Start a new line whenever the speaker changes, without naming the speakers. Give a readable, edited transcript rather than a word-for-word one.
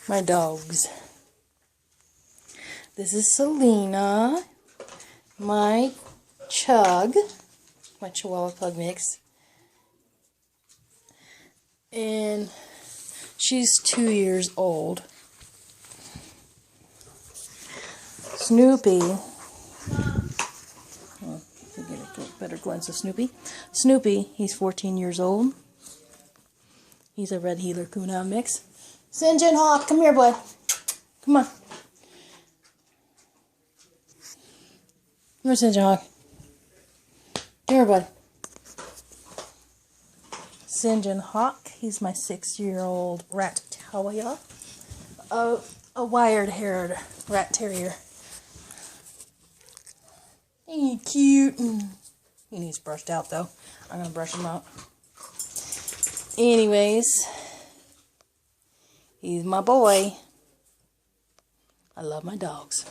my dogs. This is Selena, my Chug, my Chihuahua Pug mix. And she's 2 years old. Snoopy. Oh, get a better glimpse of Snoopy. Snoopy, he's 14 years old. He's a red heeler Kuna mix. SINJINHAWKE, come here, boy. Come on. Come here, SINJINHAWKE. Come here, bud. SINJINHAWKE, he's my 6-year-old RATTERRIE, a wire-haired rat terrier. Ain't he cute? He needs brushed out though. I'm gonna brush him out. Anyways, he's my boy. I love my dogs.